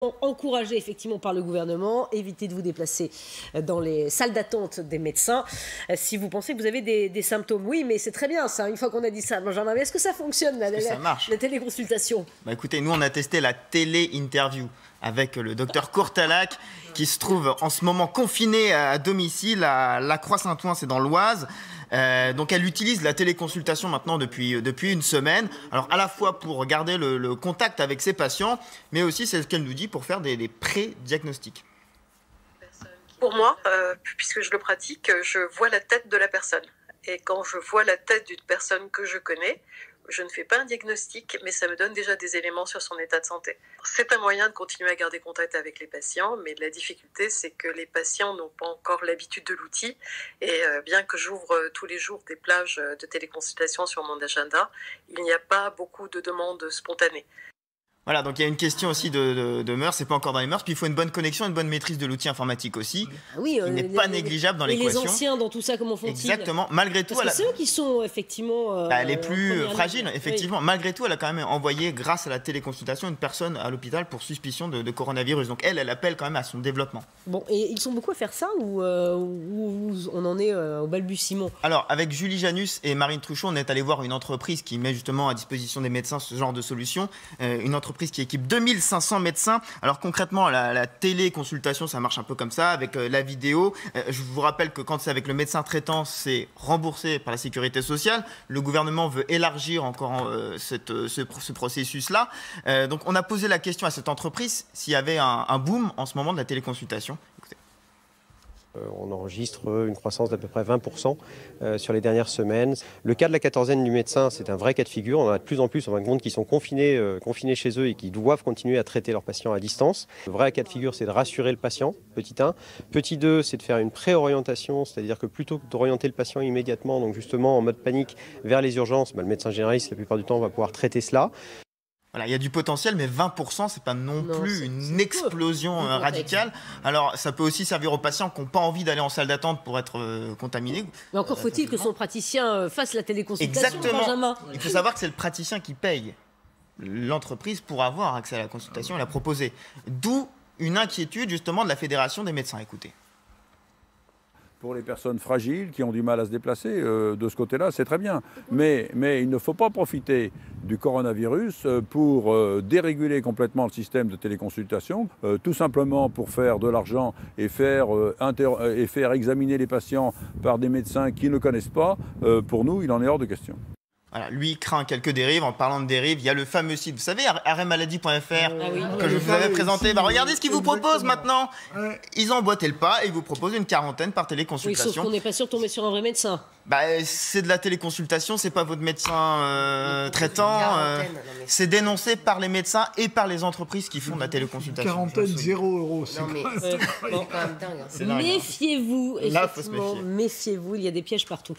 encouragé effectivement par le gouvernement. Évitez de vous déplacer dans les salles d'attente des médecins si vous pensez que vous avez des symptômes. Oui, mais c'est très bien ça, une fois qu'on a dit ça. Benjamin, mais est-ce que ça fonctionne ça marche la téléconsultation? Écoutez, nous on a testé la télé-interview avec le docteur Courtalac qui se trouve en ce moment confiné à domicile à La Croix-Saint-Ouen, c'est dans l'Oise. Donc elle utilise la téléconsultation maintenant depuis une semaine. Alors à la fois pour garder le contact avec ses patients, mais aussi c'est ce qu'elle nous dit pour faire des pré-diagnostics. Pour moi, puisque je le pratique, je vois la tête de la personne. Et quand je vois la tête d'une personne que je connais, je ne fais pas un diagnostic, mais ça me donne déjà des éléments sur son état de santé. C'est un moyen de continuer à garder contact avec les patients, mais la difficulté, c'est que les patients n'ont pas encore l'habitude de l'outil. Et bien que j'ouvre tous les jours des plages de téléconsultation sur mon agenda, il n'y a pas beaucoup de demandes spontanées. Voilà, donc il y a une question aussi de mœurs, c'est pas encore dans les mœurs, puis il faut une bonne connexion, une bonne maîtrise de l'outil informatique aussi, oui, qui n'est pas négligeable dans l'équation. Et les anciens dans tout ça, comment font-ils? Exactement, malgré tout... Parce que c'est eux qui sont effectivement... les plus fragiles, effectivement. Oui. Malgré tout, elle a quand même envoyé, grâce à la téléconsultation, une personne à l'hôpital pour suspicion de coronavirus. Donc elle appelle quand même à son développement. Bon, et ils sont beaucoup à faire ça ou on en est au balbutiement? Alors, avec Julie Janus et Marine Truchot, on est allé voir une entreprise qui met justement à disposition des médecins ce genre de solution. Une entreprise qui équipe 2500 médecins. Alors concrètement, la téléconsultation, ça marche un peu comme ça, avec la vidéo. Je vous rappelle que quand c'est avec le médecin traitant, c'est remboursé par la sécurité sociale. Le gouvernement veut élargir encore ce processus-là. Donc on a posé la question à cette entreprise s'il y avait un boom en ce moment de la téléconsultation. Écoutez. On enregistre une croissance d'à peu près 20% sur les dernières semaines. Le cas de la quatorzaine du médecin, c'est un vrai cas de figure. On a de plus en plus, on va compte, qui sont confinés chez eux et qui doivent continuer à traiter leurs patients à distance. Le vrai cas de figure, c'est de rassurer le patient, petit 1. Petit 2, c'est de faire une préorientation, c'est-à-dire que plutôt que d'orienter le patient immédiatement, donc justement en mode panique, vers les urgences, le médecin généraliste, la plupart du temps, va pouvoir traiter cela. Voilà, il y a du potentiel, mais 20%, c'est pas non plus une explosion radicale. Alors, ça peut aussi servir aux patients qui n'ont pas envie d'aller en salle d'attente pour être contaminés. Mais encore faut-il que son praticien fasse la téléconsultation. Exactement. Benjamin. Il faut savoir que c'est le praticien qui paye l'entreprise pour avoir accès à la consultation et la proposer. D'où une inquiétude justement de la Fédération des médecins. Écoutez. Pour les personnes fragiles qui ont du mal à se déplacer, de ce côté-là, c'est très bien. Mais il ne faut pas profiter du coronavirus pour déréguler complètement le système de téléconsultation, tout simplement pour faire de l'argent et faire examiner les patients par des médecins qui ne connaissent pas. Pour nous, il en est hors de question. Voilà, lui craint quelques dérives. En parlant de dérives, il y a le fameux site, vous savez, arrêtmaladie.fr, que je vous avais présenté. Regardez ce qu'ils vous proposent maintenant. Ils ont emboîté le pas et ils vous proposent une quarantaine par téléconsultation. Oui, sauf qu'on n'est pas sûr de tomber sur un vrai médecin. C'est de la téléconsultation, c'est pas votre médecin traitant. C'est dénoncé par les médecins et par les entreprises qui font de la téléconsultation. Quarantaine, 0 €. C'est quand même dingue. Méfiez-vous, effectivement, méfiez-vous, il y a des pièges partout.